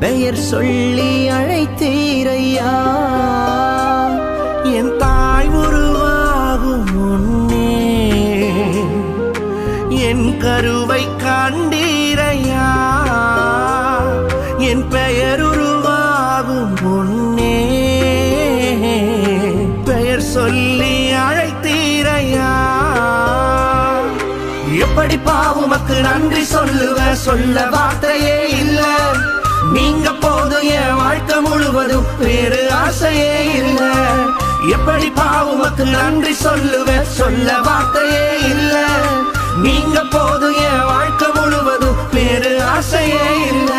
பெயர் சொல்லி அழைத்தீரையா. என் தாய் உருவாகும் முன்னே என் கருவை கண்டீரையா. என் பெயர் உருவாகும் முன்னே பெயர் சொல்லி அழைத்தீரையா. எப்படி பாவுமக்கு நன்றி சொல்லுவ, சொல்ல வார்த்தையே இல்ல. நீங்க போதும் என் வாழ்க்கை முழுவதும், வேறு ஆசையே இல்ல. எப்படி பாவுமக்கு நன்றி சொல்லுவ, சொல்ல வார்த்தையே இல்ல. நீங்க போதும் என் வாழ்க்கை முழுவதும், வேறு ஆசையே இல்ல.